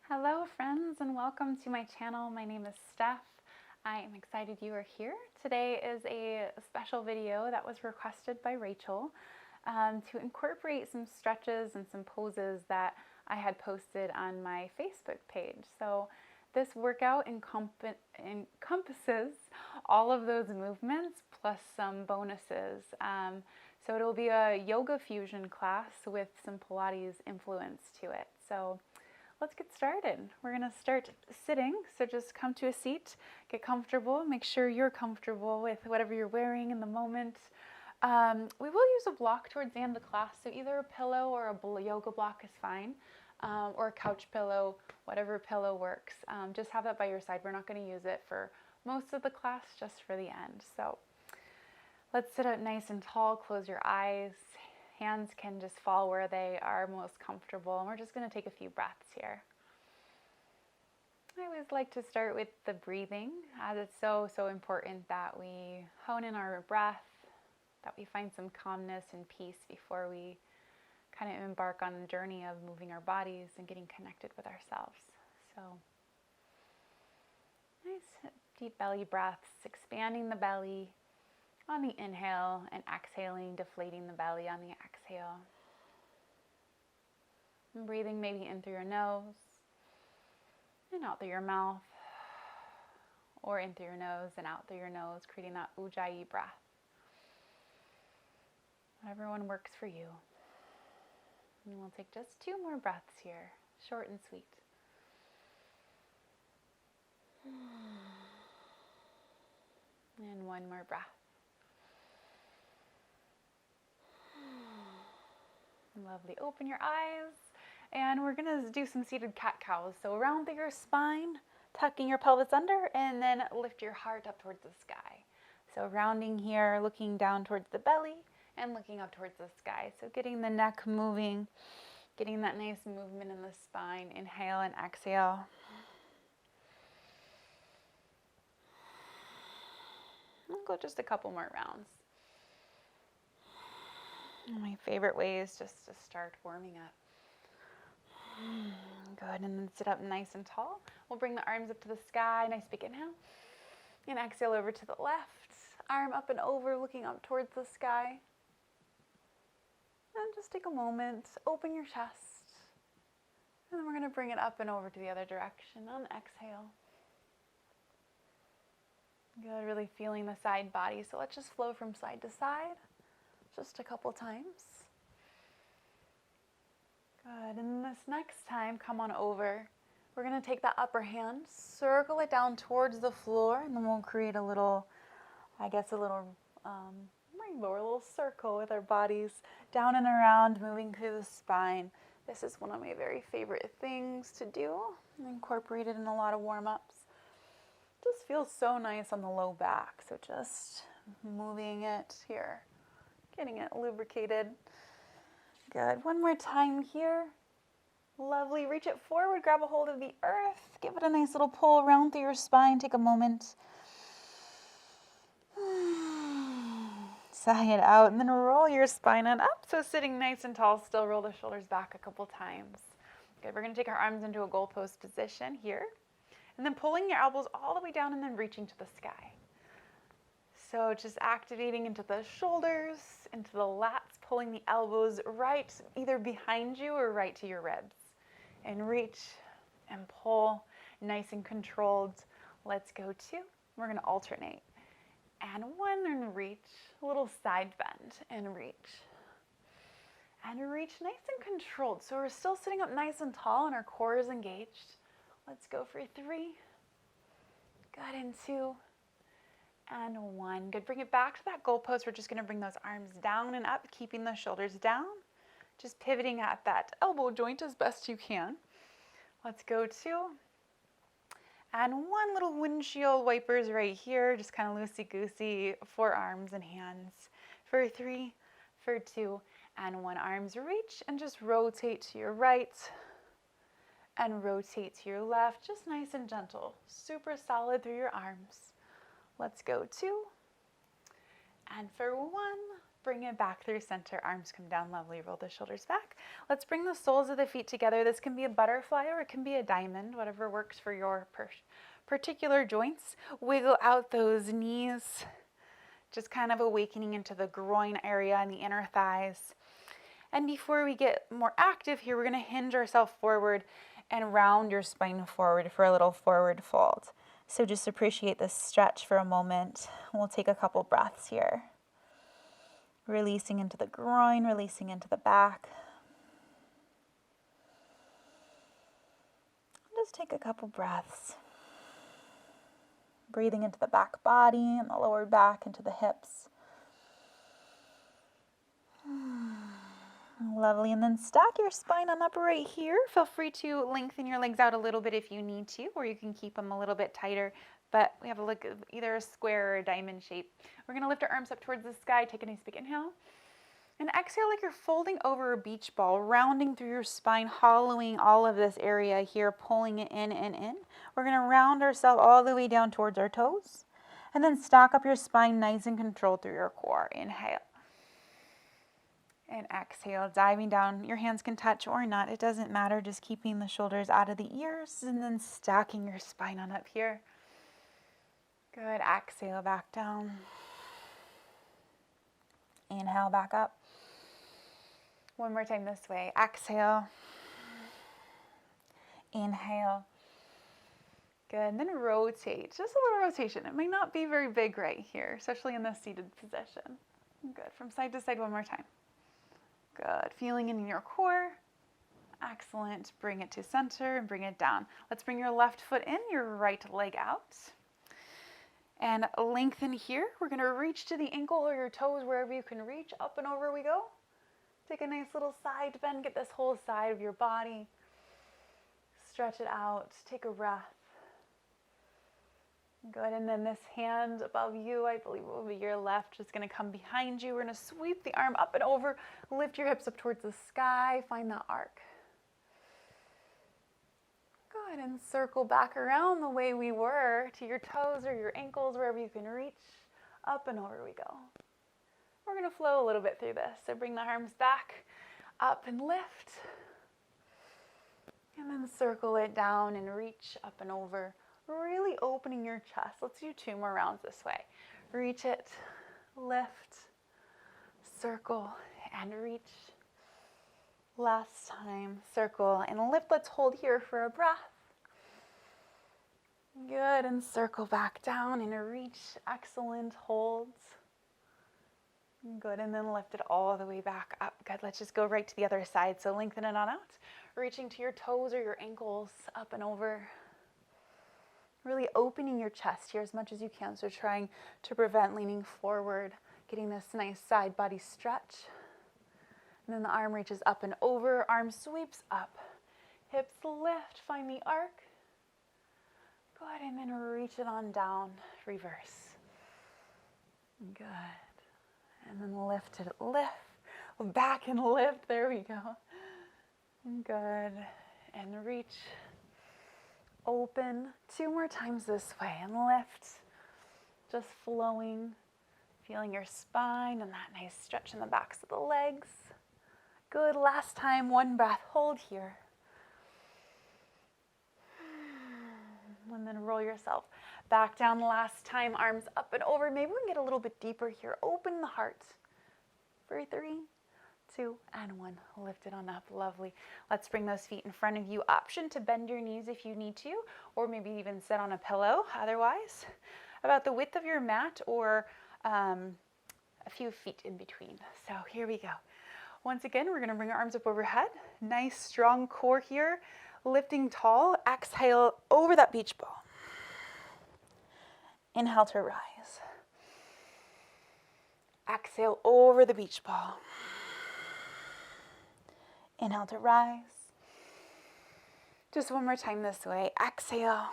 Hello friends and welcome to my channel. My name is Steph. I am excited you are here. Today is a special video that was requested by Rachel to incorporate some stretches and some poses that I had posted on my Facebook page. So this workout encompasses all of those movements plus some bonuses. So it'll be a yoga fusion class with some Pilates influence to it. So let's get started. We're gonna start sitting, so just come to a seat, get comfortable, make sure you're comfortable with whatever you're wearing in the moment. We will use a block towards the end of the class, so either a pillow or a yoga block is fine, or a couch pillow, whatever pillow works. Just have that by your side. We're not gonna use it for most of the class, just for the end. So let's sit up nice and tall, close your eyes. Hands can just fall where they are most comfortable, and we're just going to take a few breaths here. I always like to start with the breathing, as it's so important that we hone in our breath, that we find some calmness and peace before we kind of embark on the journey of moving our bodies and getting connected with ourselves. So nice deep belly breaths, expanding the belly on the inhale and exhaling, deflating the belly on the exhale. And breathing maybe in through your nose and out through your mouth, or in through your nose and out through your nose, creating that ujjayi breath. Whatever one works for you. And we'll take just 2 more breaths here, short and sweet. And 1 more breath. Lovely. Open your eyes, and we're going to do some seated cat-cows. So round through your spine, tucking your pelvis under, and then lift your heart up towards the sky. So rounding here, looking down towards the belly, and looking up towards the sky. So getting the neck moving, getting that nice movement in the spine. Inhale and exhale. We'll go just a couple more rounds. My favorite way is just to start warming up. Good, and then sit up nice and tall. We'll bring the arms up to the sky, nice big inhale. And exhale over to the left, arm up and over, looking up towards the sky. And just take a moment, open your chest. And then we're gonna bring it up and over to the other direction on the exhale. Good, really feeling the side body. So let's just flow from side to side. Just a couple times. Good, and this next time, come on over. We're gonna take that upper hand, circle it down towards the floor, and then we'll create a little, rainbow or a little circle with our bodies down and around, moving through the spine. This is one of my very favorite things to do, incorporated in a lot of warm-ups. Just feels so nice on the low back, so just moving it here. Getting it lubricated. Good. 1 more time here. Lovely. Reach it forward, grab a hold of the earth. Give it a nice little pull around through your spine. Take a moment. Sigh it out, and then roll your spine on up. So sitting nice and tall, still roll the shoulders back a couple times. Good. We're going to take our arms into a goalpost position here. And then pulling your elbows all the way down and then reaching to the sky. So just activating into the shoulders, into the lats, pulling the elbows right either behind you or right to your ribs. And reach and pull, nice and controlled. Let's go 2. We're going to alternate. And 1 and reach, a little side bend and reach. And reach nice and controlled. So we're still sitting up nice and tall and our core is engaged. Let's go for 3. Good, and 2. And 1. Good. Bring it back to that goalpost. We're just going to bring those arms down and up, keeping the shoulders down. Just pivoting at that elbow joint as best you can. Let's go 2. And 1 little windshield wipers right here, just kind of loosey-goosey for arms and hands. For 3, for 2, and 1. Arms reach and just rotate to your right and rotate to your left. Just nice and gentle. Super solid through your arms. Let's go 2, and for 1, Bring it back through center. Arms come down. Lovely. Roll the shoulders back. Let's bring the soles of the feet together. This can be a butterfly or it can be a diamond, whatever works for your particular joints. Wiggle out those knees. Just kind of awakening into the groin area and the inner thighs. And before we get more active here, we're going to hinge ourselves forward and round your spine forward for a little forward fold. So just appreciate this stretch for a moment. We'll take a couple breaths here. Releasing into the groin, releasing into the back. Just take a couple breaths. Breathing into the back body and the lower back, into the hips. Lovely. And then stack your spine on up right here. Feel free to lengthen your legs out a little bit if you need to, or you can keep them a little bit tighter. But we have a look of either a square or a diamond shape. We're going to lift our arms up towards the sky. Take a nice big inhale. And exhale like you're folding over a beach ball, rounding through your spine, hollowing all of this area here, pulling it in and in. We're going to round ourselves all the way down towards our toes. And then stack up your spine nice and controlled through your core. Inhale. And exhale, diving down. Your hands can touch or not. It doesn't matter. Just keeping the shoulders out of the ears and then stacking your spine on up here. Good. Exhale, back down. Inhale, back up. One more time this way. Exhale. Inhale. Good. And then rotate. Just a little rotation. It may not be very big right here, especially in this seated position. Good. From side to side one more time. Good. Feeling in your core. Excellent. Bring it to center and bring it down. Let's bring your left foot in, your right leg out. And lengthen here. We're going to reach to the ankle or your toes, wherever you can reach. Up and over we go. Take a nice little side bend. Get this whole side of your body. Stretch it out. Take a breath. Good. And then this hand above you, I believe will be your left, just going to come behind you. We're going to sweep the arm up and over. Lift your hips up towards the sky. Find the arc. Good. And circle back around the way we were to your toes or your ankles, wherever you can reach. Up and over we go. We're going to flow a little bit through this. So bring the arms back, up and lift. And then circle it down and reach up and over. Really opening your chest. Let's do 2 more rounds this way. Reach it, lift, circle, and reach. Last time, circle and lift. Let's hold here for a breath. Good, and circle back down and reach. Excellent, holds. Good, and then lift it all the way back up. Good, let's just go right to the other side. So lengthen it on out. Reaching to your toes or your ankles, up and over. Really opening your chest here as much as you can. So trying to prevent leaning forward, getting this nice side body stretch. And then the arm reaches up and over, arm sweeps up. Hips lift, find the arc. Good, and then reach it on down, reverse. Good. And then lift it, lift, back and lift, there we go. Good, and reach. Open 2 more times this way and lift, just flowing, feeling your spine and that nice stretch in the backs of the legs. Good, last time, 1 breath, hold here. And then roll yourself back down last time, arms up and over. Maybe we can get a little bit deeper here. Open the heart for 3, 2, and 1. Lift it on up. Lovely. Let's bring those feet in front of you. Option to bend your knees if you need to, or maybe even sit on a pillow. Otherwise, about the width of your mat or a few feet in between. So here we go. Once again, we're going to bring our arms up overhead. Nice, strong core here. Lifting tall. Exhale over that beach ball. Inhale to rise. Exhale over the beach ball. Inhale to rise. Just one more time this way. Exhale.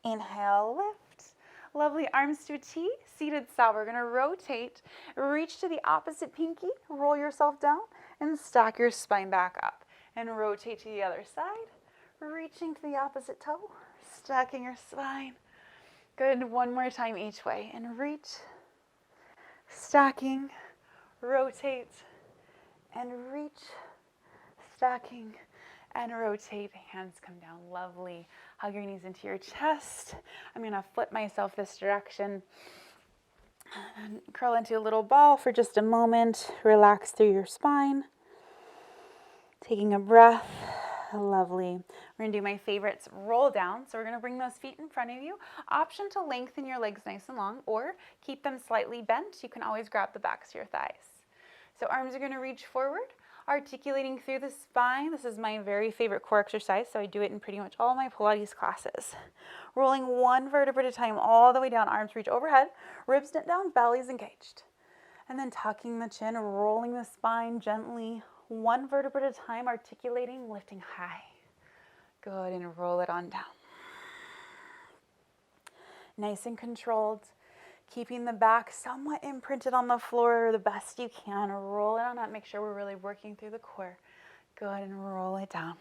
Inhale, lift. Lovely, arms to a T, seated style. We're going to rotate, reach to the opposite pinky, roll yourself down, and stack your spine back up. And rotate to the other side, reaching to the opposite toe, stacking your spine. Good, one more time each way. And reach, stacking, rotate, and reach, stacking, and rotate. Hands come down, lovely. Hug your knees into your chest. I'm gonna flip myself this direction. And curl into a little ball for just a moment. Relax through your spine. Taking a breath. Lovely. We're gonna do my favorites, roll down. So we're gonna bring those feet in front of you. Option to lengthen your legs nice and long or keep them slightly bent. You can always grab the backs of your thighs. So arms are gonna reach forward, articulating through the spine. This is my very favorite core exercise, so I do it in pretty much all my Pilates classes. Rolling one vertebra at a time all the way down, arms reach overhead, ribs knit down, belly's engaged. And then tucking the chin, rolling the spine gently, one vertebra at a time, articulating, lifting high. Good, and roll it on down. Nice and controlled. Keeping the back somewhat imprinted on the floor the best you can. Roll it on up. Make sure we're really working through the core. Good, and roll it down.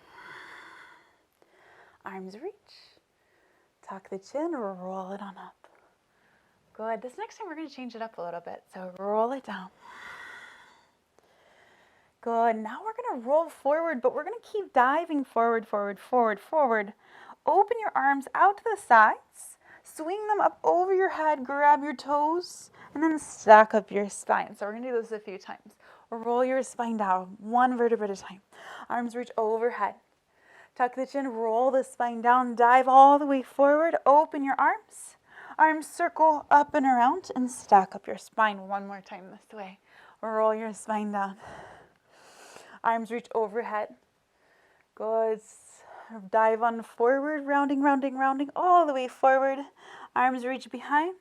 Arms reach. Tuck the chin, roll it on up. Good. This next time we're going to change it up a little bit. So roll it down. Good. Now we're going to roll forward, but we're going to keep diving forward, forward, forward, forward. Open your arms out to the sides. Swing them up over your head, grab your toes, and then stack up your spine. So we're going to do this a few times. Roll your spine down, one vertebra at a time. Arms reach overhead. Tuck the chin, roll the spine down, dive all the way forward, open your arms. Arms circle up and around and stack up your spine one more time this way. Roll your spine down. Arms reach overhead. Good. Dive on forward, rounding, rounding, rounding, all the way forward. Arms reach behind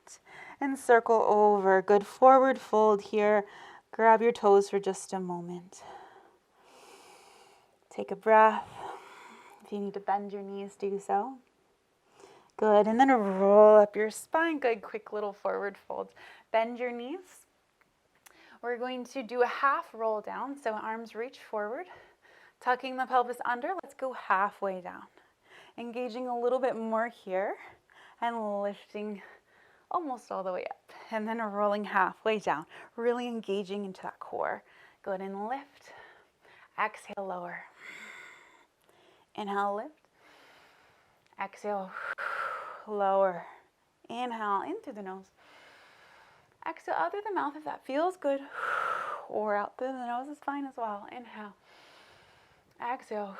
and circle over. Good, forward fold here. Grab your toes for just a moment. Take a breath. If you need to bend your knees, do so. Good, and then roll up your spine. Good, quick little forward fold. Bend your knees. We're going to do a half roll down, so arms reach forward. Tucking the pelvis under, let's go halfway down. Engaging a little bit more here and lifting almost all the way up. And then rolling halfway down, really engaging into that core. Good, and lift. Exhale, lower. Inhale, lift. Exhale, lower. Inhale, in through the nose. Exhale out through the mouth if that feels good. Or out through the nose is fine as well. Inhale. Exhale.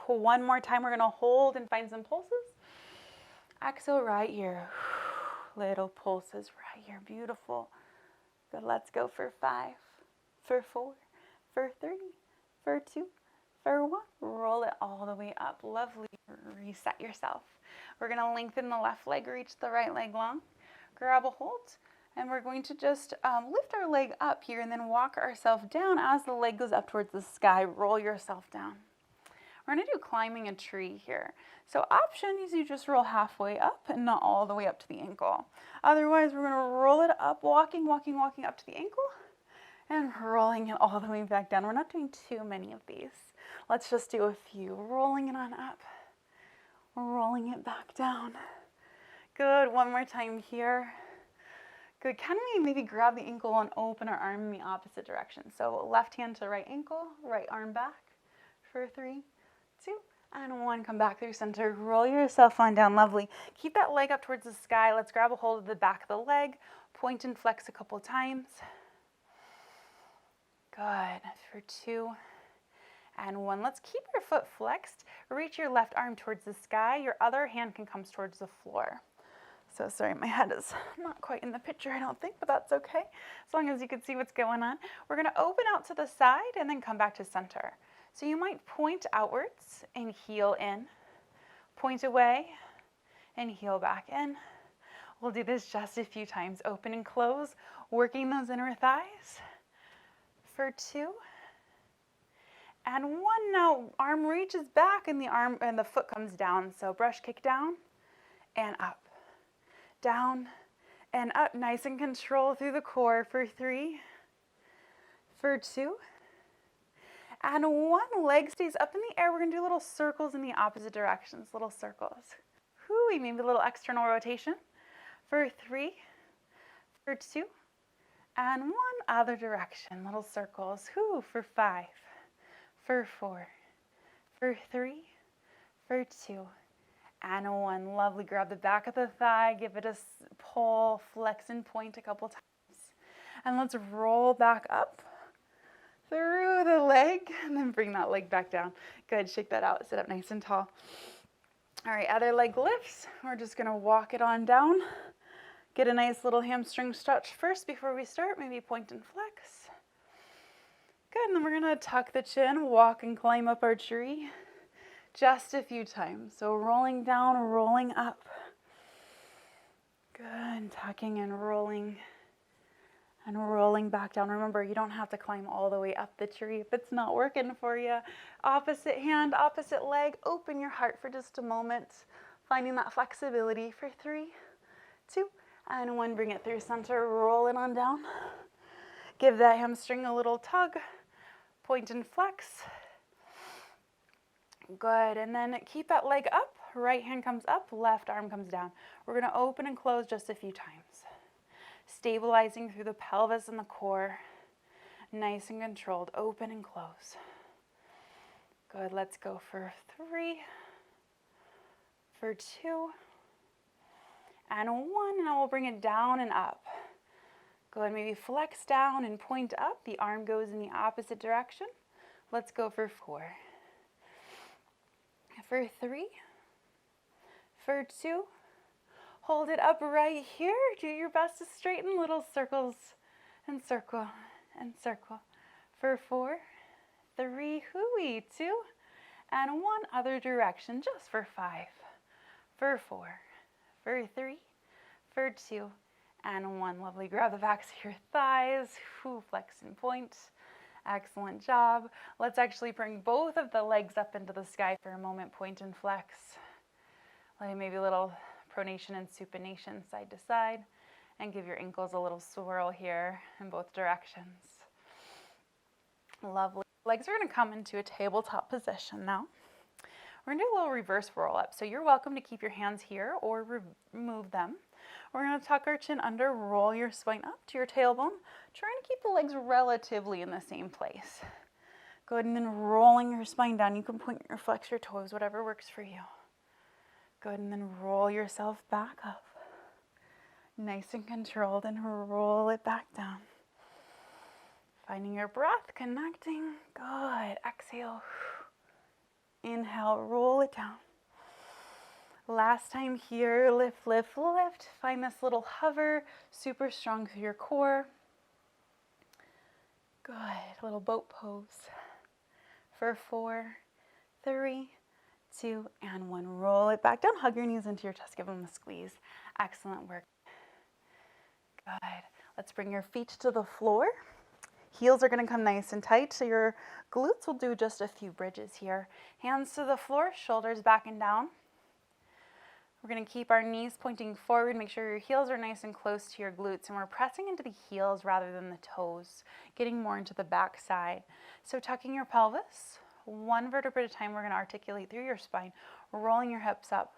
One more time, we're going to hold and find some pulses. Exhale right here. Little pulses right here. Beautiful. Good, let's go for 5, for 4, for 3, for 2, for 1. Roll it all the way up. Lovely. Reset yourself. We're going to lengthen the left leg, reach the right leg long. Grab a hold. And we're going to just lift our leg up here and then walk ourselves down as the leg goes up towards the sky. Roll yourself down. We're going to do climbing a tree here. So option is you just roll halfway up and not all the way up to the ankle. Otherwise, we're going to roll it up, walking, walking, walking up to the ankle and rolling it all the way back down. We're not doing too many of these. Let's just do a few. Rolling it on up, rolling it back down. Good. One more time here. Good. Can we maybe grab the ankle and open our arm in the opposite direction? So left hand to right ankle, right arm back for 3, 2, and 1. Come back through center. Roll yourself on down. Lovely. Keep that leg up towards the sky. Let's grab a hold of the back of the leg. Point and flex a couple times. Good. For 2 and 1. Let's keep your foot flexed. Reach your left arm towards the sky. Your other hand can come towards the floor. So sorry, my head is not quite in the picture, I don't think, but that's okay. As long as you can see what's going on. We're going to open out to the side and then come back to center. So you might point outwards and heel in, point away and heel back in. We'll do this just a few times. Open and close, working those inner thighs. For 2 and 1. Now arm reaches back and the foot comes down. So brush kick down and up. Down and up, nice and control through the core for 3, for 2, and 1. Leg stays up in the air. We're going to do little circles in the opposite directions, little circles. Maybe a little external rotation for 3, for 2, and 1, other direction, little circles. Whoo, for 5, for 4, for 3, for 2, and 1. Lovely. Grab the back of the thigh, give it a pull, flex and point a couple times. And let's roll back up through the leg, and then bring that leg back down. Good, shake that out, sit up nice and tall. All right, other leg lifts. We're just gonna walk it on down. Get a nice little hamstring stretch first before we start, maybe point and flex. Good, and then we're gonna tuck the chin, walk and climb up our tree just a few times. So rolling down, rolling up. Good, tucking and rolling back down. Remember, you don't have to climb all the way up the tree if it's not working for you. Opposite hand, opposite leg, open your heart for just a moment, finding that flexibility for 3, 2, and 1. Bring it through center, roll it on down. Give that hamstring a little tug, point and flex. Good, and then keep that leg up. Right hand comes up, left arm comes down. We're gonna open and close just a few times. Stabilizing through the pelvis and the core. Nice and controlled, open and close. Good, let's go for 3, for 2, and 1, and now we'll bring it down and up. Good, maybe flex down and point up. The arm goes in the opposite direction. Let's go for 4, for 3, for 2, hold it up right here. Do your best to straighten little circles and circle and circle. For 4, 3, hooey, 2, and 1, other direction, just for 5, for 4, for 3, for 2, and 1. Lovely. Grab the backs of your thighs, flex and point. Excellent job. Let's actually bring both of the legs up into the sky for a moment, point and flex. Like maybe a little pronation and supination side to side, and give your ankles a little swirl here in both directions. Lovely. Legs are going to come into a tabletop position now. We're going to do a little reverse roll up. So you're welcome to keep your hands here or remove them. We're going to tuck our chin under, roll your spine up to your tailbone, trying to keep the legs relatively in the same place. Good, and then rolling your spine down. You can point or flex your toes, whatever works for you. Good, and then roll yourself back up. Nice and controlled, and roll it back down. Finding your breath, connecting. Good, exhale. Inhale, roll it down. Last time here, lift, lift, lift. Find this little hover, super strong through your core. Good, little boat pose. For 4, 3, 2, and 1. Roll it back down. Hug your knees into your chest. Give them a squeeze. Excellent work. Good. Let's bring your feet to the floor. Heels are going to come nice and tight, so your glutes will do just a few bridges here. Hands to the floor, shoulders back and down. We're going to keep our knees pointing forward. Make sure your heels are nice and close to your glutes, and we're pressing into the heels rather than the toes, getting more into the back side. So tucking your pelvis, 1 vertebra at a time. We're going to articulate through your spine, rolling your hips up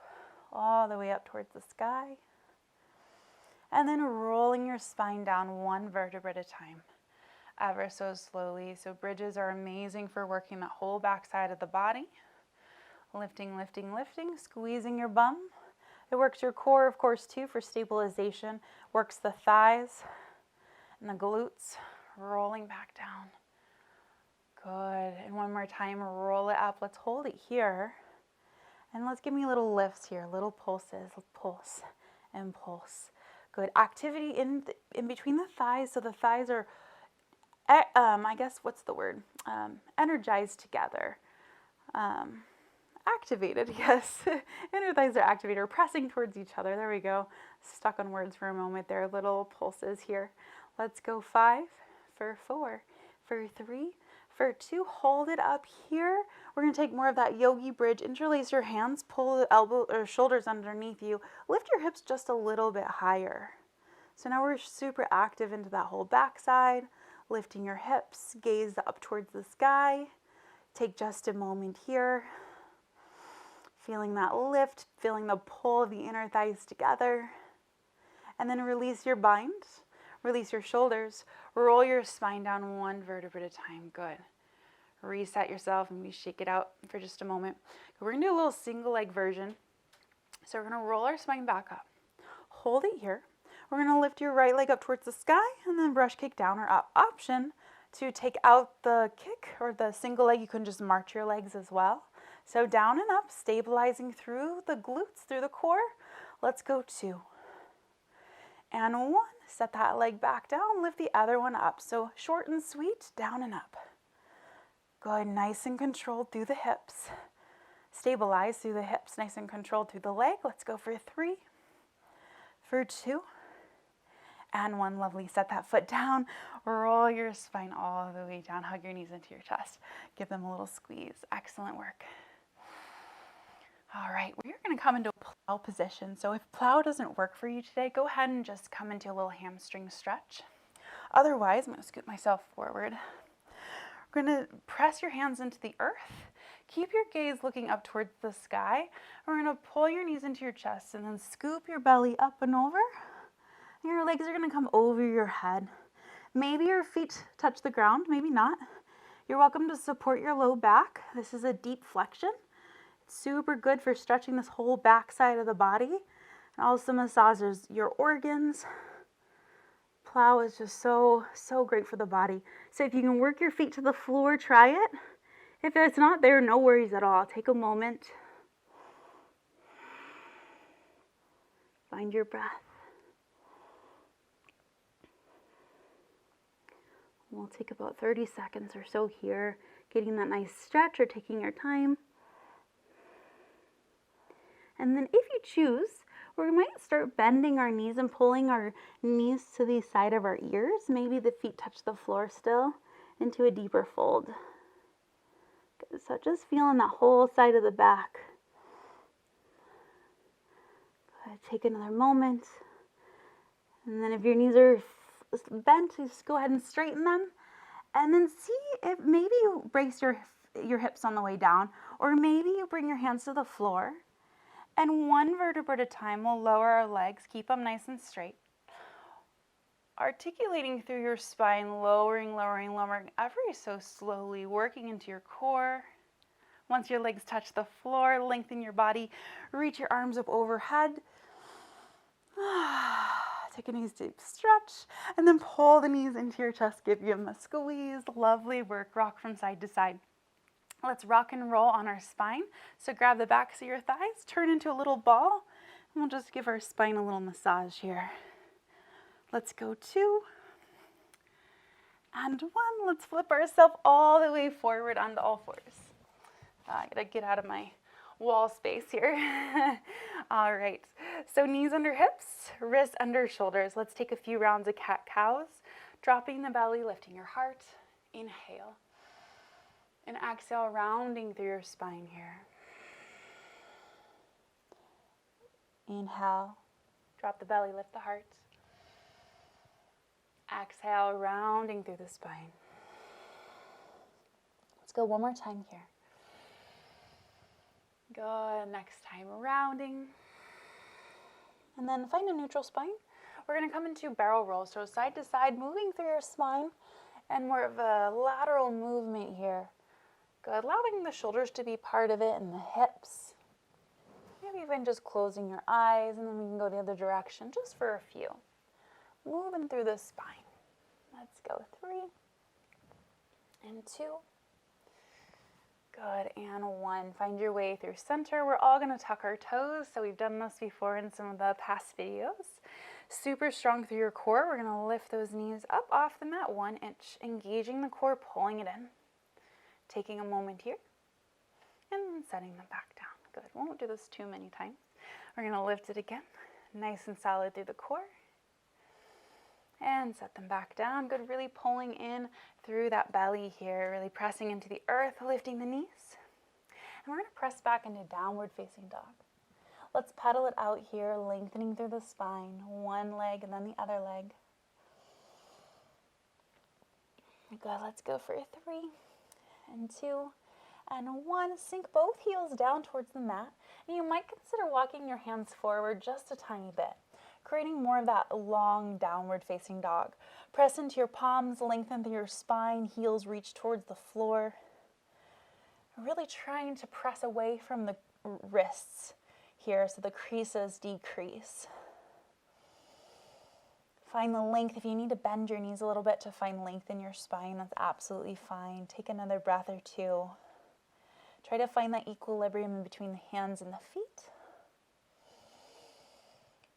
all the way up towards the sky, and then rolling your spine down 1 vertebra at a time, ever so slowly. So bridges are amazing for working that whole back side of the body. Lifting, lifting, lifting, squeezing your bum. It works your core, of course, too, for stabilization. Works the thighs and the glutes. Rolling back down. Good. And one more time, roll it up. Let's hold it here. And let's give me little lifts here, little pulses. Let's pulse and pulse. Good. Activity in between the thighs. So the thighs are, I guess, what's the word? Energized together. Activated, yes. Inner thighs are activated, or pressing towards each other. There we go. Stuck on words for a moment there. Little pulses here. Let's go 5, for 4, for 3, for 2. Hold it up here. We're going to take more of that yogi bridge. Interlace your hands. Pull the elbow or shoulders underneath you. Lift your hips just a little bit higher. So now we're super active into that whole backside. Lifting your hips. Gaze up towards the sky. Take just a moment here. Feeling that lift, feeling the pull of the inner thighs together. And then release your bind. Release your shoulders. Roll your spine down one vertebra at a time. Good. Reset yourself and maybe shake it out for just a moment. We're going to do a little single leg version. So we're going to roll our spine back up. Hold it here. We're going to lift your right leg up towards the sky and then brush kick down or up. Option to take out the kick or the single leg. You can just march your legs as well. So down and up, stabilizing through the glutes, through the core. Let's go 2. And 1. Set that leg back down. Lift the other one up. So short and sweet, down and up. Good. Nice and controlled through the hips. Stabilize through the hips. Nice and controlled through the leg. Let's go for 3. For 2. And 1. Lovely. Set that foot down. Roll your spine all the way down. Hug your knees into your chest. Give them a little squeeze. Excellent work. All right, we're going to come into a plow position. So if plow doesn't work for you today, go ahead and just come into a little hamstring stretch. Otherwise, I'm going to scoot myself forward. We're going to press your hands into the earth. Keep your gaze looking up towards the sky. We're going to pull your knees into your chest and then scoop your belly up and over. And your legs are going to come over your head. Maybe your feet touch the ground, maybe not. You're welcome to support your low back. This is a deep flexion. It's super good for stretching this whole back side of the body. And also massages your organs. Plow is just so great for the body. So if you can work your feet to the floor, try it. If it's not there, no worries at all. Take a moment. Find your breath. We'll take about 30 seconds or so here, getting that nice stretch or taking your time. And then if you choose, we might start bending our knees and pulling our knees to the side of our ears. Maybe the feet touch the floor still into a deeper fold. Good. So just feeling that whole side of the back. Good. Take another moment. And then if your knees are bent, just go ahead and straighten them. And then see if maybe you brace your hips on the way down, or maybe you bring your hands to the floor. And one vertebra at a time, we'll lower our legs, keep them nice and straight. Articulating through your spine, lowering ever so slowly, working into your core. Once your legs touch the floor, lengthen your body, reach your arms up overhead. Take a nice deep stretch, and then pull the knees into your chest, give them a squeeze. Lovely work, rock from side to side. Let's rock and roll on our spine. So grab the backs of your thighs, turn into a little ball, and we'll just give our spine a little massage here. Let's go 2 and 1. Let's flip ourselves all the way forward onto all fours. I gotta get out of my wall space here. All right, so knees under hips, wrists under shoulders. Let's take a few rounds of cat-cows, dropping the belly, lifting your heart. Inhale. And exhale, rounding through your spine here. Inhale, drop the belly, lift the heart. Exhale, rounding through the spine. Let's go one more time here. Good, next time rounding. And then find a neutral spine. We're gonna come into barrel roll. So side to side, moving through your spine and more of a lateral movement here. Good, allowing the shoulders to be part of it and the hips. Maybe even just closing your eyes, and then we can go the other direction just for a few. Moving through the spine. Let's go 3 and 2. Good, and 1. Find your way through center. We're all gonna tuck our toes. So we've done this before in some of the past videos. Super strong through your core. We're gonna lift those knees up off the mat 1 inch, engaging the core, pulling it in. Taking a moment here, and then setting them back down. Good, won't do this too many times. We're gonna lift it again, nice and solid through the core. And set them back down. Good, really pulling in through that belly here, really pressing into the earth, lifting the knees. And we're gonna press back into downward facing dog. Let's pedal it out here, lengthening through the spine, one leg and then the other leg. Good, let's go for 3 and 2 and 1. Sink both heels down towards the mat. And you might consider walking your hands forward just a tiny bit. creating more of that long downward facing dog. Press into your palms, lengthen through your spine, heels reach towards the floor. Really trying to press away from the wrists here so the creases decrease. Find the length. If you need to bend your knees a little bit to find length in your spine, that's absolutely fine. Take another breath or two. Try to find that equilibrium in between the hands and the feet.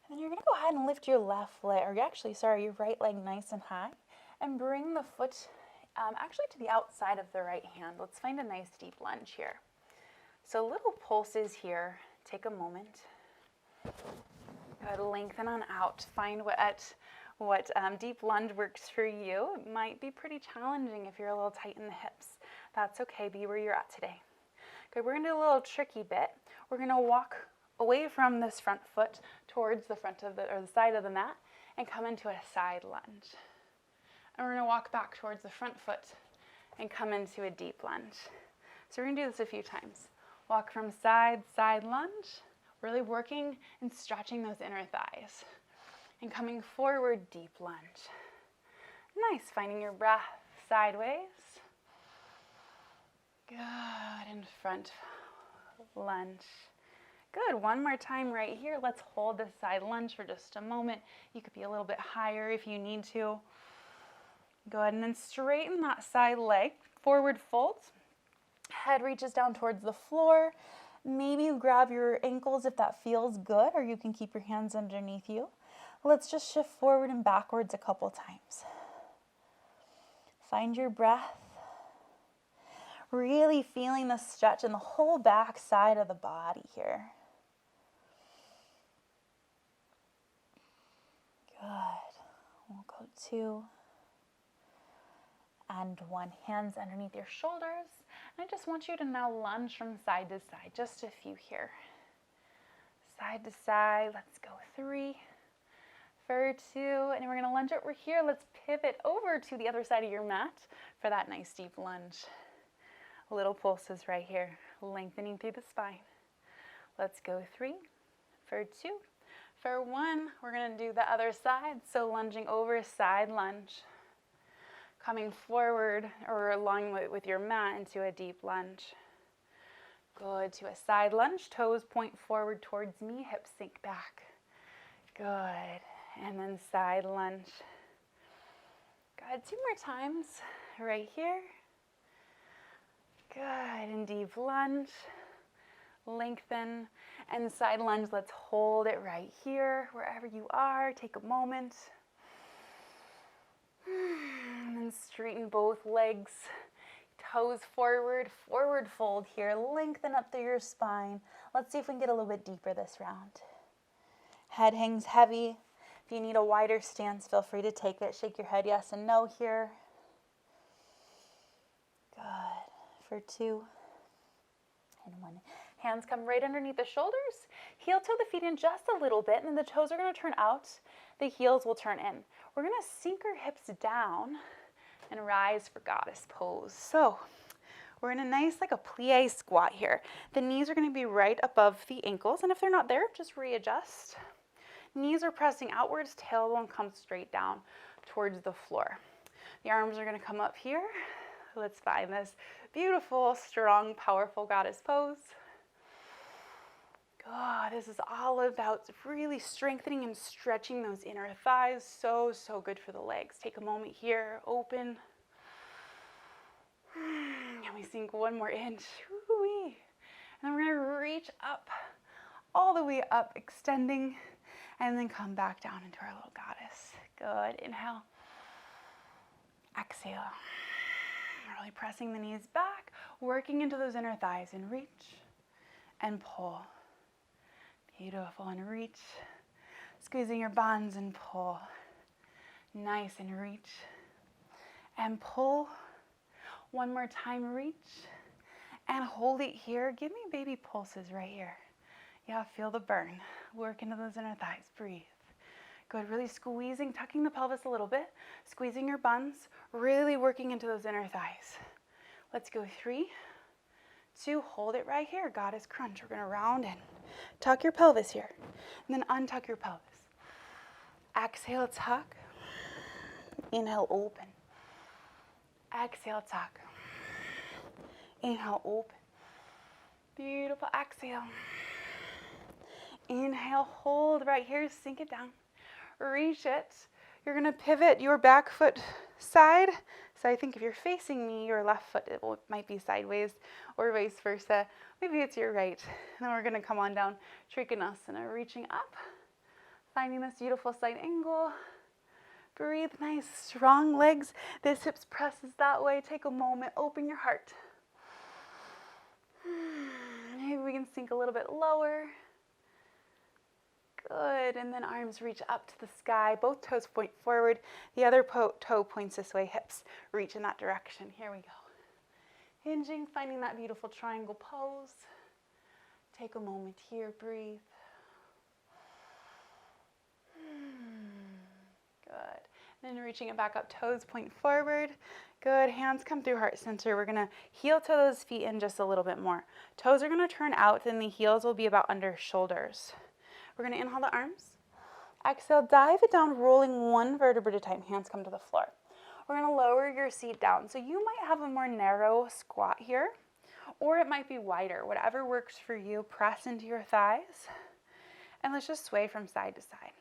And then you're going to go ahead and lift your left leg, or actually, sorry, your right leg nice and high, and bring the foot actually to the outside of the right hand. Let's find a nice deep lunge here. So little pulses here. Take a moment. Good. Lengthen on out. Find what deep lunge works for you. It might be pretty challenging if you're a little tight in the hips. That's okay. Be where you're at today. Good. We're going to do a little tricky bit. We're going to walk away from this front foot towards the front of the side of the mat and come into a side lunge. And we're going to walk back towards the front foot and come into a deep lunge. So we're going to do this a few times. Walk from side, side lunge, really working and stretching those inner thighs. And coming forward, deep lunge. Nice, finding your breath sideways. Good, and front lunge. Good, one more time right here. Let's hold this side lunge for just a moment. You could be a little bit higher if you need to. Go ahead and then straighten that side leg. Forward fold. Head reaches down towards the floor. Maybe you grab your ankles if that feels good, or you can keep your hands underneath you. Let's just shift forward and backwards a couple times. Find your breath. Really feeling the stretch in the whole back side of the body here. Good. We'll go 2 and 1. Hands underneath your shoulders. And I just want you to now lunge from side to side. Just a few here. Side to side. Let's go 3 for 2. And we're going to lunge over here. Let's pivot over to the other side of your mat for that nice deep lunge. Little pulses right here. Lengthening through the spine. Let's go 3 for 2. For 1, we're going to do the other side. So lunging over, side lunge. Coming forward or along with your mat into a deep lunge. Good, to a side lunge. Toes point forward towards me, hips sink back. Good, and then side lunge. Good, 2 more times right here. Good, and deep lunge. Lengthen and side lunge. Let's hold it right here, wherever you are. Take a moment. And then straighten both legs. Toes forward, forward fold here. Lengthen up through your spine. Let's see if we can get a little bit deeper this round. Head hangs heavy. If you need a wider stance, feel free to take it. Shake your head yes and no here. Good. For 2 and 1. Hands come right underneath the shoulders. Heel toe the feet in just a little bit, and then the toes are going to turn out. The heels will turn in. We're going to sink our hips down and rise for goddess pose. So we're in a nice, like a plie squat here. The knees are going to be right above the ankles, and if they're not there, just readjust. Knees are pressing outwards, tailbone comes straight down towards the floor. The arms are going to come up here. Let's find this beautiful, strong, powerful goddess pose. God, this is all about really strengthening and stretching those inner thighs. So, so good for the legs. Take a moment here, open. And we sink one more inch. Woo-wee. And then we're going to reach up, all the way up, extending, and then come back down into our little goddess. Good. Inhale. Exhale. Really pressing the knees back, working into those inner thighs, and reach and pull. Beautiful, and reach. Squeezing your buns and pull. Nice, and reach and pull. One more time, reach and hold it here. Give me baby pulses right here. Yeah, feel the burn. Work into those inner thighs. Breathe. Good, really squeezing, tucking the pelvis a little bit, squeezing your buns, really working into those inner thighs. Let's go 3, 2, hold it right here, goddess crunch. We're going to round in. Tuck your pelvis here, and then untuck your pelvis. Exhale, tuck. Inhale, open. Exhale, tuck. Inhale, open. Beautiful. Exhale. Inhale, hold right here, sink it down. Reach it. You're going to pivot your back foot side. So I think if you're facing me, your left foot might be sideways or vice versa. Maybe it's your right. And then we're going to come on down, Trikonasana, reaching up, finding this beautiful side angle. Breathe, nice, strong legs. This hips presses that way. Take a moment, open your heart. Maybe we can sink a little bit lower. Good, and then arms reach up to the sky. Both toes point forward. The other toe points this way. Hips reach in that direction. Here we go. Hinging, finding that beautiful triangle pose. Take a moment here, breathe. Good. Then reaching it back up, toes point forward. Good, hands come through heart center. We're gonna heel toe those feet in just a little bit more. Toes are gonna turn out, and the heels will be about under shoulders. We're gonna inhale the arms. Exhale, dive it down, rolling one vertebra at a time. Hands come to the floor. We're gonna lower your seat down. So you might have a more narrow squat here, or it might be wider. Whatever works for you, press into your thighs, and let's just sway from side to side.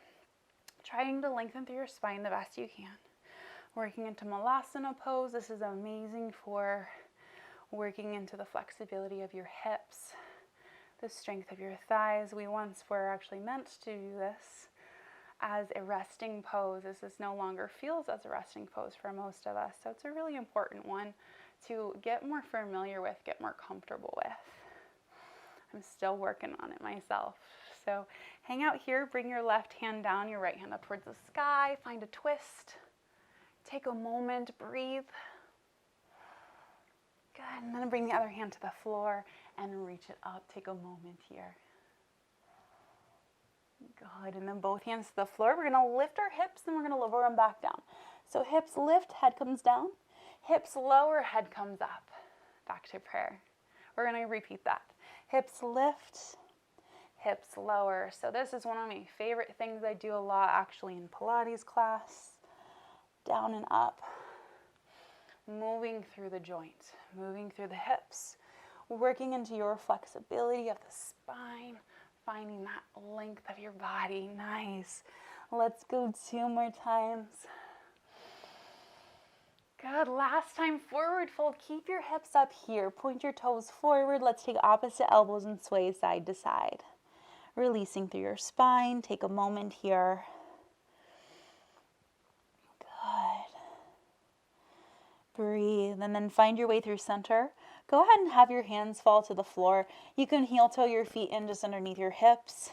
Trying to lengthen through your spine the best you can. Working into Malasana Pose. This is amazing for working into the flexibility of your hips, the strength of your thighs. We once were actually meant to do this as a resting pose. This no longer feels as a resting pose for most of us. So it's a really important one to get more familiar with, get more comfortable with. I'm still working on it myself. So hang out here, bring your left hand down, your right hand up towards the sky, find a twist. Take a moment, breathe. Good, and then bring the other hand to the floor and reach it up. Take a moment here. Good, and then both hands to the floor. We're gonna lift our hips and we're gonna lower them back down. So hips lift, head comes down. Hips lower, head comes up. Back to prayer. We're gonna repeat that. Hips lift, hips lower. So this is one of my favorite things I do a lot actually in Pilates class. Down and up. Moving through the joint, moving through the hips, working into your flexibility of the spine, finding that length of your body. Nice. Let's go 2 more times. Good. Last time, forward fold. Keep your hips up here. Point your toes forward. Let's take opposite elbows and sway side to side. Releasing through your spine. Take a moment here. Breathe, and then find your way through center. Go ahead and have your hands fall to the floor. You can heel toe your feet in just underneath your hips.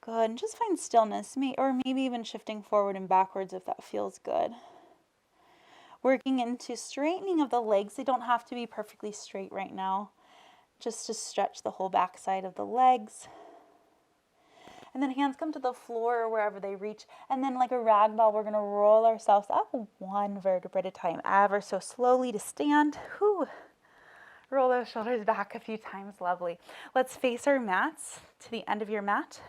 Good, and just find stillness, or maybe even shifting forward and backwards if that feels good. Working into straightening of the legs. They don't have to be perfectly straight right now. Just to stretch the whole back side of the legs. And then hands come to the floor or wherever they reach. And then like a rag doll, we're going to roll ourselves up one vertebra at a time, ever so slowly to stand. Whew. Roll those shoulders back a few times. Lovely. Let's face our mats to the end of your mat.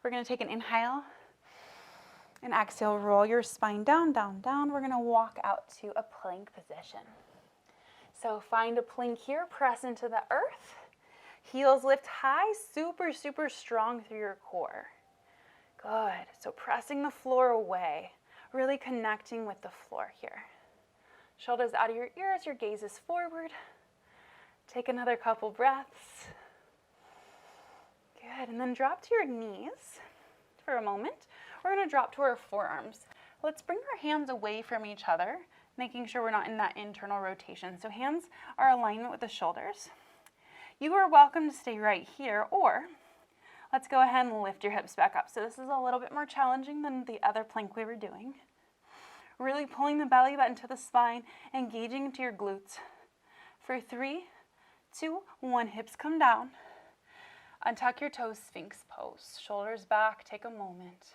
We're going to take an inhale and exhale. Roll your spine down, down, down. We're going to walk out to a plank position. So find a plank here. Press into the earth. Heels lift high, super, super strong through your core. Good. So pressing the floor away, really connecting with the floor here. Shoulders out of your ears, your gaze is forward. Take another couple breaths. Good. And then drop to your knees for a moment. We're going to drop to our forearms. Let's bring our hands away from each other, making sure we're not in that internal rotation. So hands are alignment with the shoulders. You are welcome to stay right here, or let's go ahead and lift your hips back up. So this is a little bit more challenging than the other plank we were doing. Really pulling the belly button to the spine, engaging into your glutes. For 3, 2, 1, hips come down. Untuck your toes, Sphinx pose. Shoulders back, take a moment.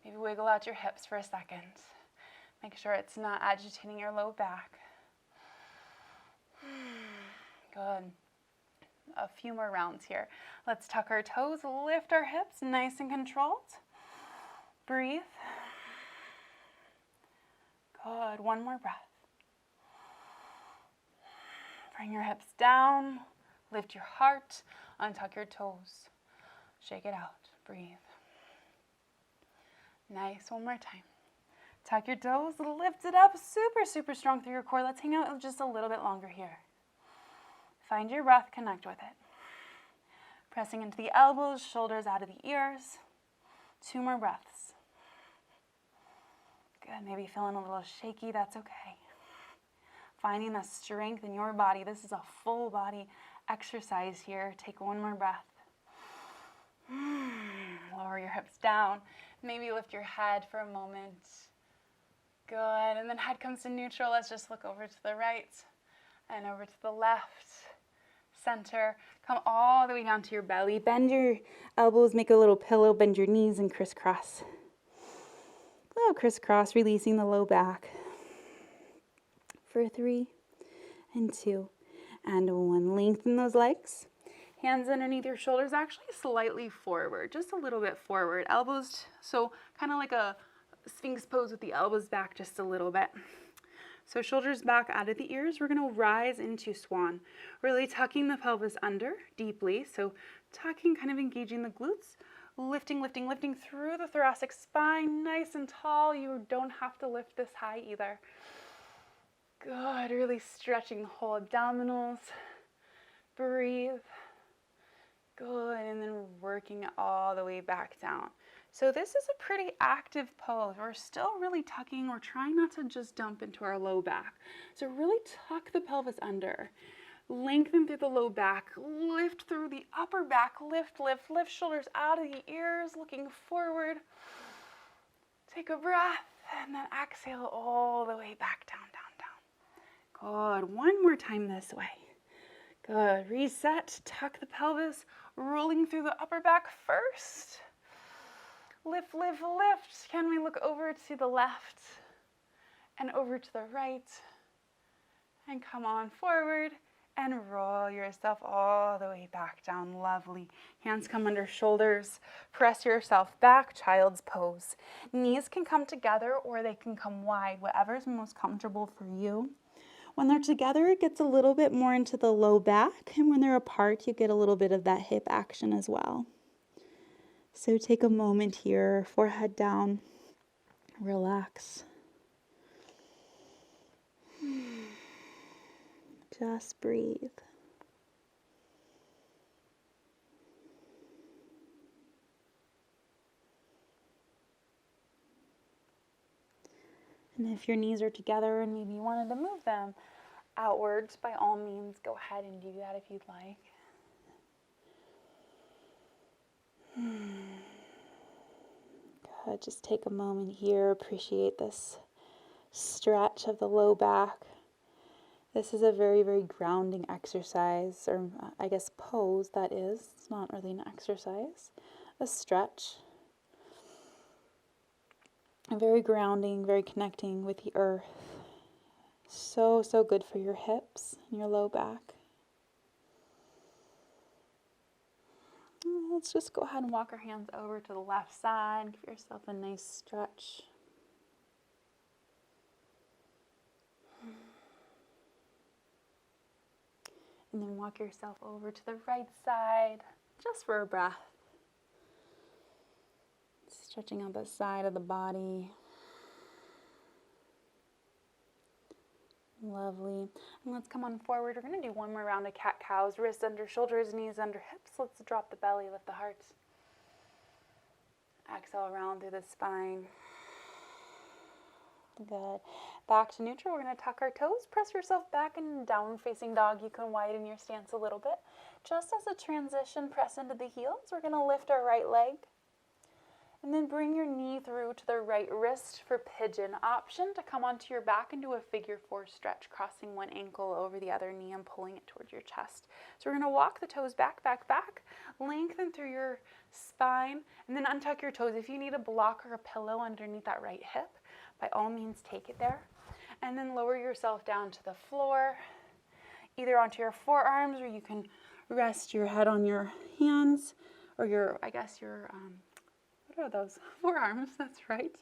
Maybe wiggle out your hips for a second. Make sure it's not agitating your low back. Good. A few more rounds here. Let's tuck our toes, lift our hips, nice and controlled. breathe. Good. One more breath. Bring your hips down. Lift your heart. Untuck your toes. Shake it out. Breathe. Nice. One more time. Tuck your toes. Lift it up. Super, super strong through your core. Let's hang out just a little bit longer here. Find your breath. Connect with it. Pressing into the elbows, shoulders out of the ears. 2 more breaths. Good. Maybe feeling a little shaky. That's okay. Finding the strength in your body. This is a full body exercise here. Take 1 more breath. Lower your hips down. Maybe lift your head for a moment. Good. And then head comes to neutral. Let's just look over to the right and over to the left. Center. Come all the way down to your belly. Bend your elbows. Make a little pillow. Bend your knees and crisscross. Little crisscross, releasing the low back. For 3 and 2 and 1. Lengthen those legs. Hands underneath your shoulders, actually slightly forward, just a little bit forward. Elbows, so kind of like a Sphinx pose with the elbows back just a little bit. So shoulders back out of the ears. We're going to rise into swan. Really tucking the pelvis under deeply. So tucking, kind of engaging the glutes. Lifting, lifting, lifting through the thoracic spine. Nice and tall. You don't have to lift this high either. Good. Really stretching the whole abdominals. Breathe. Good. And then working it all the way back down. So this is a pretty active pose. We're still really tucking. We're trying not to just dump into our low back. So really tuck the pelvis under. Lengthen through the low back. Lift through the upper back. Lift, lift, lift. Shoulders out of the ears. Looking forward. Take a breath. And then exhale all the way back down, down, down. Good. 1 more time this way. Good. Reset. Tuck the pelvis. Rolling through the upper back first. Lift, lift, lift. Can we look over to the left and over to the right? And come on forward and roll yourself all the way back down. Lovely. Hands come under shoulders. Press yourself back, child's pose. Knees can come together or they can come wide, whatever is most comfortable for you. When they're together, it gets a little bit more into the low back, and when they're apart, you get a little bit of that hip action as well. So take a moment here, forehead down, relax. Just breathe. And if your knees are together and maybe you wanted to move them outwards, by all means, go ahead and do that if you'd like. Good. Just take a moment here. Appreciate this stretch of the low back. This is a very, very grounding exercise, or I guess pose, that is. It's not really an exercise. A stretch. Very grounding, very connecting with the earth. So, so good for your hips and your low back. Let's just go ahead and walk our hands over to the left side. Give yourself a nice stretch. And then walk yourself over to the right side, just for a breath. Stretching out the side of the body. Lovely. And let's come on forward. We're going to do 1 more round of cat-cows. Wrists under shoulders, knees under hips. Let's drop the belly, lift the heart. Exhale around through the spine. Good. Back to neutral. We're going to tuck our toes. Press yourself back in down facing dog. You can widen your stance a little bit. Just as a transition, press into the heels. We're going to lift our right leg. And then bring your knee through to the right wrist for pigeon. Option to come onto your back and do a figure 4 stretch, crossing one ankle over the other knee and pulling it towards your chest. So we're going to walk the toes back, back, back. Lengthen through your spine and then untuck your toes. If you need a block or a pillow underneath that right hip, by all means take it there. And then lower yourself down to the floor, either onto your forearms, or you can rest your head on your hands, or your, what what are those? Forearms, that's right.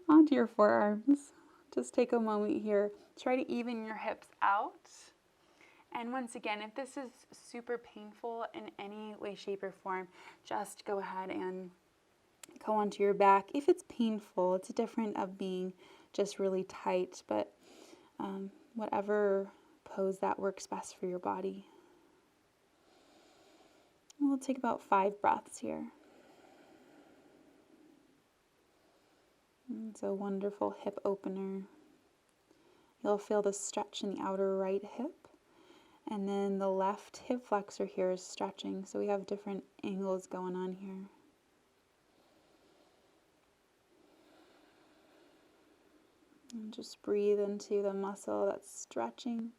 Onto your forearms. Just take a moment here. Try to even your hips out. And once again, if this is super painful in any way, shape, or form, just go ahead and go onto your back. If it's painful, it's different of being just really tight, but whatever pose that works best for your body. We'll take about 5 breaths here. It's a wonderful hip opener. You'll feel the stretch in the outer right hip, and then the left hip flexor here is stretching, so we have different angles going on here. And just breathe into the muscle that's stretching,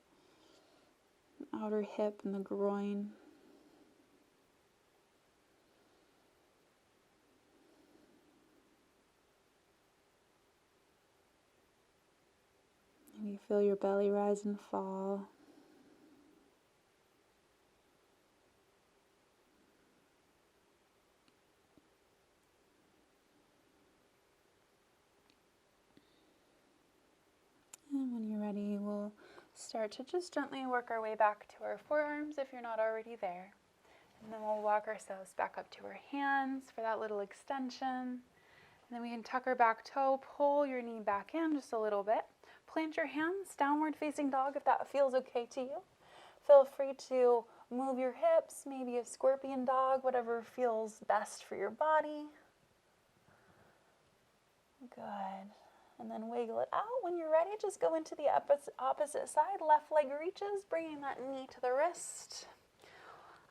the outer hip and the groin. Maybe feel your belly rise and fall. And when you're ready, we'll start to just gently work our way back to our forearms if you're not already there. And then we'll walk ourselves back up to our hands for that little extension. And then we can tuck our back toe, pull your knee back in just a little bit. Plant your hands, downward facing dog if that feels okay to you. Feel free to move your hips, maybe a scorpion dog, whatever feels best for your body. Good. And then wiggle it out. When you're ready, just go into the opposite side. Left leg reaches, bringing that knee to the wrist.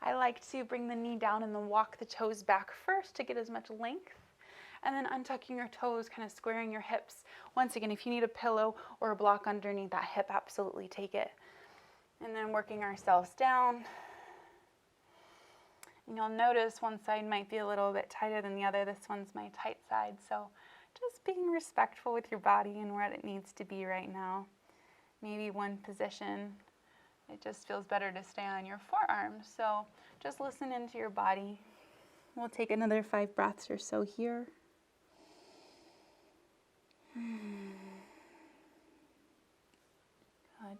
I like to bring the knee down and then walk the toes back first to get as much length. And then untucking your toes, kind of squaring your hips. Once again, if you need a pillow or a block underneath that hip, absolutely take it. And then working ourselves down. And you'll notice one side might be a little bit tighter than the other. This one's my tight side. So just being respectful with your body and where it needs to be right now. Maybe one position, it just feels better to stay on your forearms. So just listen into your body. We'll take another 5 breaths or so here.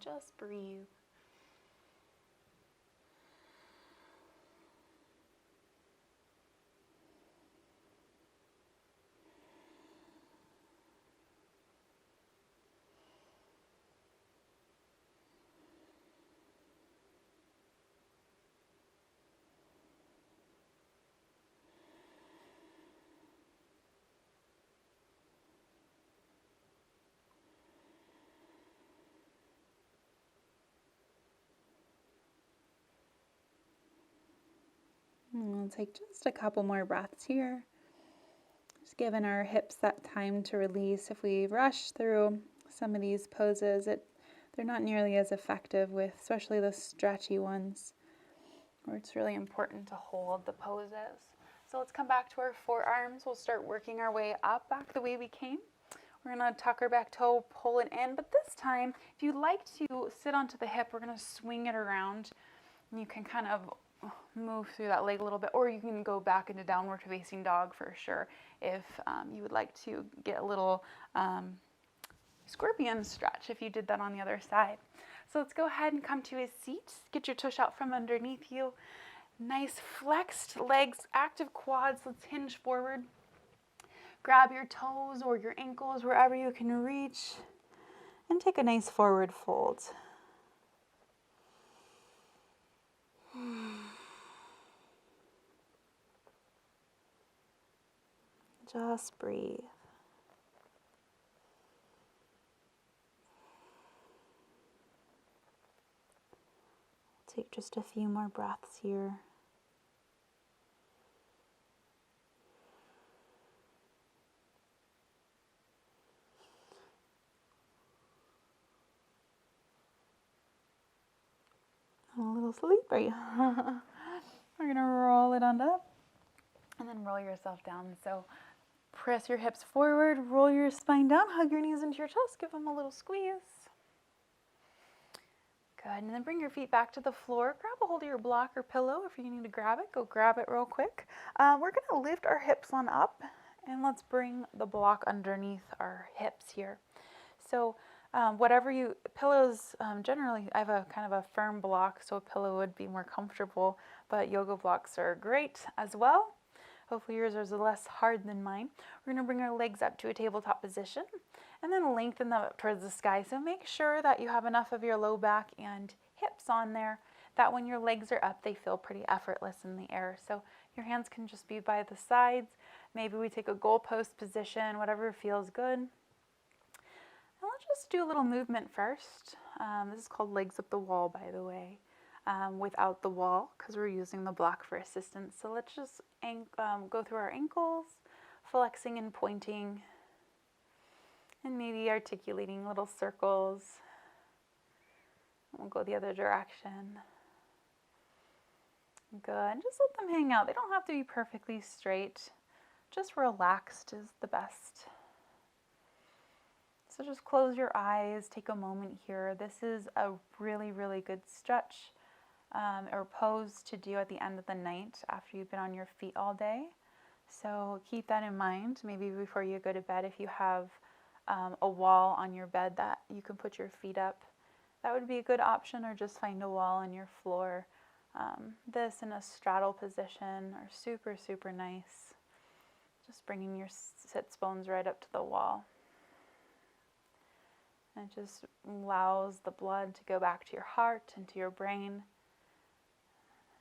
Just breathe. We'll take just a couple more breaths here. Just giving our hips that time to release. If we rush through some of these poses, they're not nearly as effective with, especially the stretchy ones, where it's really important to hold the poses. So let's come back to our forearms. We'll start working our way up, back the way we came. We're going to tuck our back toe, pull it in, but this time, if you'd like to sit onto the hip, we're going to swing it around. And you can kind of move through that leg a little bit, or you can go back into downward facing dog for sure if you would like to get a little scorpion stretch if you did that on the other side. So let's go ahead and come to a seat. Get your tush out from underneath you. Nice flexed legs, active quads. Let's hinge forward. Grab your toes or your ankles wherever you can reach and take a nice forward fold. Just breathe. Take just a few more breaths here. I'm a little sleepy. We're going to roll it on up and then roll yourself down. So press your hips forward, roll your spine down, hug your knees into your chest, give them a little squeeze. Good, and then bring your feet back to the floor. Grab a hold of your block or pillow. If you need to grab it, go grab it real quick. We're going to lift our hips on up And let's bring the block underneath our hips here. So pillows, generally I have a kind of a firm block, so a pillow would be more comfortable, but yoga blocks are great as well. Hopefully yours is less hard than mine. We're going to bring our legs up to a tabletop position and then lengthen them up towards the sky. So make sure that you have enough of your low back and hips on there, that when your legs are up, they feel pretty effortless in the air. So your hands can just be by the sides. Maybe we take a goalpost position, whatever feels good. And let's just do a little movement first. This is called legs up the wall, by the way, without the wall, because we're using the block for assistance. So let's just go through our ankles, flexing and pointing, and maybe articulating little circles. We'll go the other direction. Good. Just let them hang out. They don't have to be perfectly straight. Just relaxed is the best. So just close your eyes, take a moment here. This is a really, really good stretch or pose to do at the end of the night after you've been on your feet all day. So keep that in mind. Maybe before you go to bed, if you have a wall on your bed that you can put your feet up, that would be a good option, or just find a wall on your floor. This in a straddle position are super, super nice. Just bringing your sits bones right up to the wall. And it just allows the blood to go back to your heart and to your brain.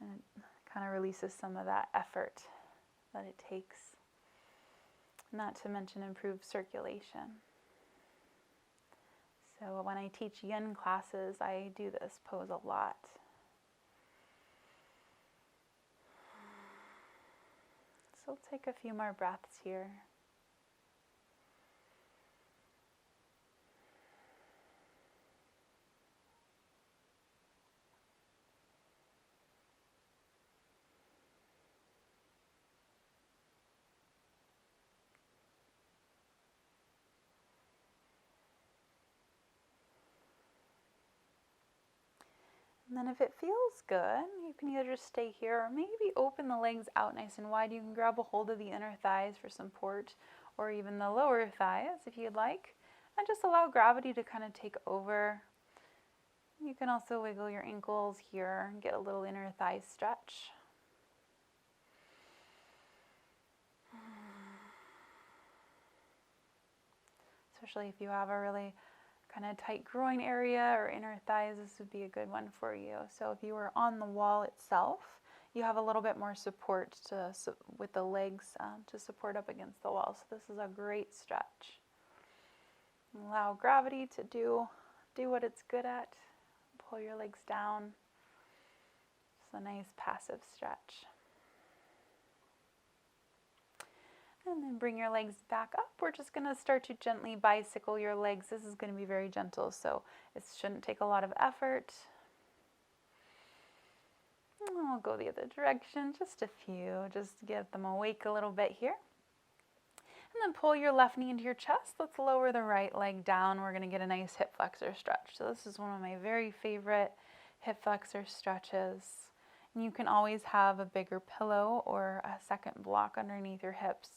And it kind of releases some of that effort that it takes. Not to mention improved circulation. So when I teach yin classes, I do this pose a lot. So we'll take a few more breaths here. And then if it feels good, you can either just stay here or maybe open the legs out nice and wide. You can grab a hold of the inner thighs for support, or even the lower thighs if you'd like. And just allow gravity to kind of take over. You can also wiggle your ankles here and get a little inner thigh stretch. Especially if you have a really kind of tight groin area or inner thighs, this would be a good one for you. So if you were on the wall itself, you have a little bit more support with the legs to support up against the wall. So this is a great stretch. Allow gravity to do what it's good at. Pull your legs down. It's a nice passive stretch. And then bring your legs back up. We're just going to start to gently bicycle your legs. This is going to be very gentle, so it shouldn't take a lot of effort. And we'll go the other direction, just a few, just to get them awake a little bit here. And then pull your left knee into your chest. Let's lower the right leg down. We're going to get a nice hip flexor stretch. So this is one of my very favorite hip flexor stretches. And you can always have a bigger pillow or a second block underneath your hips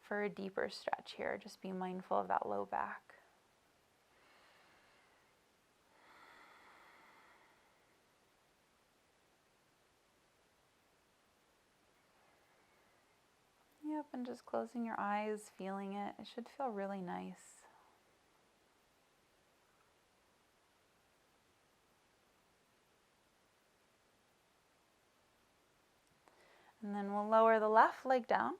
for a deeper stretch here. Just be mindful of that low back. Yep, and just closing your eyes, feeling it. It should feel really nice. And then we'll lower the left leg down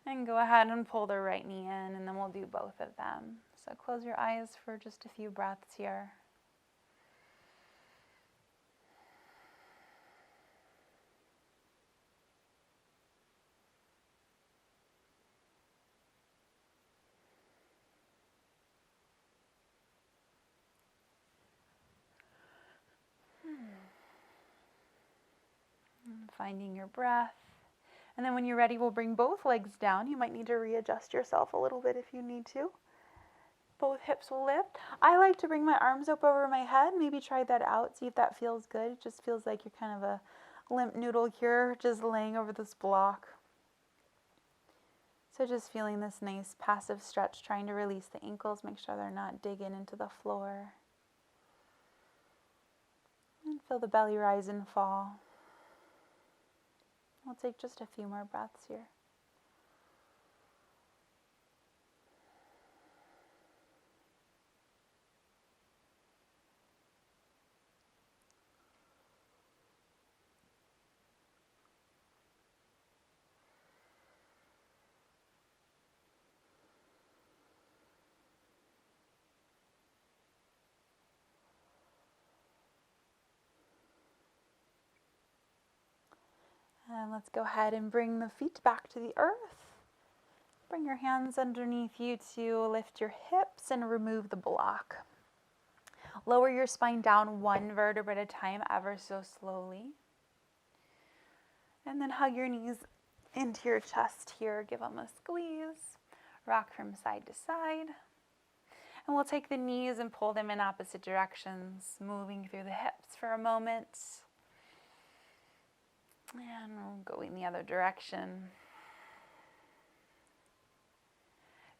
and go ahead and pull the right knee in, and then we'll do both of them. So close your eyes for just a few breaths here. And finding your breath. And then when you're ready, we'll bring both legs down. You might need to readjust yourself a little bit if you need to. Both hips will lift. I like to bring my arms up over my head. Maybe try that out. See if that feels good. It just feels like you're kind of a limp noodle here, just laying over this block. So just feeling this nice passive stretch, trying to release the ankles, make sure they're not digging into the floor. And feel the belly rise and fall. We'll take just a few more breaths here. And let's go ahead and bring the feet back to the earth. Bring your hands underneath you to lift your hips and remove the block. Lower your spine down one vertebra at a time, ever so slowly. And then hug your knees into your chest here. Give them a squeeze. Rock from side to side. And we'll take the knees and pull them in opposite directions, moving through the hips for a moment. And we'll go in the other direction.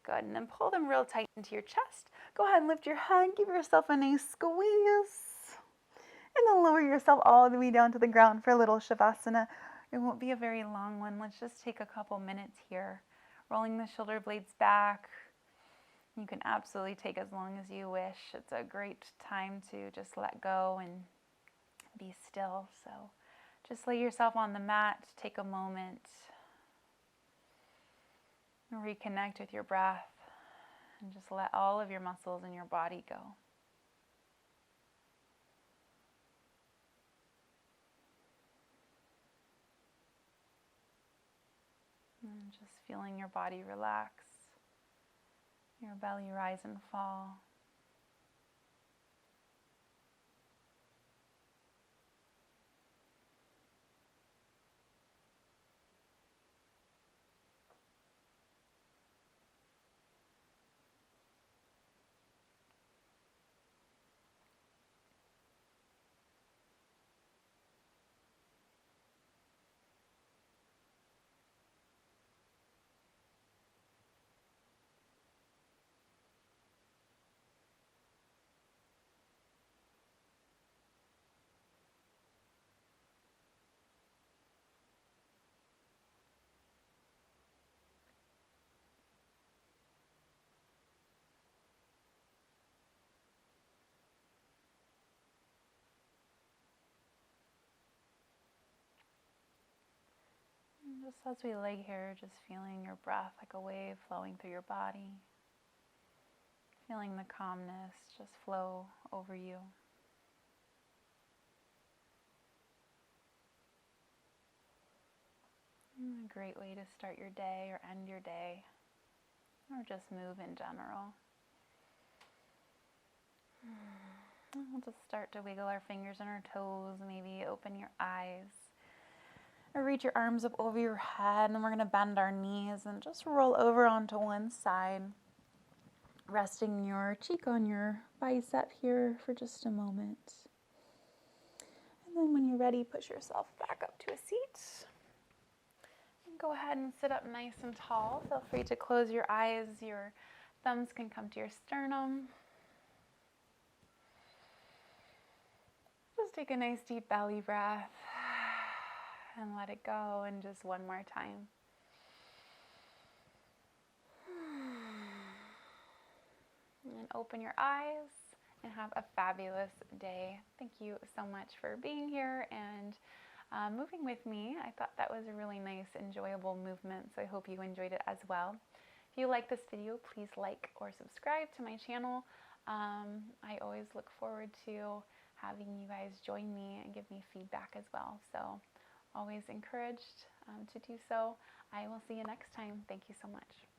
Good, and then pull them real tight into your chest. Go ahead and lift your head, give yourself a nice squeeze. And then lower yourself all the way down to the ground for a little Shavasana. It won't be a very long one. Let's just take a couple minutes here. Rolling the shoulder blades back. You can absolutely take as long as you wish. It's a great time to just let go and be still. So just lay yourself on the mat, take a moment, reconnect with your breath, and just let all of your muscles in your body go. And just feeling your body relax, your belly rise and fall. And just as we lay here, just feeling your breath like a wave flowing through your body. Feeling the calmness just flow over you. A great way to start your day or end your day, or just move in general. We'll just start to wiggle our fingers and our toes, maybe open your eyes, or reach your arms up over your head, and we're going to bend our knees and just roll over onto one side, resting your cheek on your bicep here for just a moment. And then when you're ready, push yourself back up to a seat. Go ahead and sit up nice and tall. Feel free to close your eyes. Your thumbs can come to your sternum. Just take a nice deep belly breath and let it go. And just one more time. And open your eyes and have a fabulous day. Thank you so much for being here and moving with me. I thought that was a really nice, enjoyable movement, so I hope you enjoyed it as well. If you like this video, please like or subscribe to my channel. I always look forward to having you guys join me and give me feedback as well, so always encouraged to do so. I will see you next time. Thank you so much.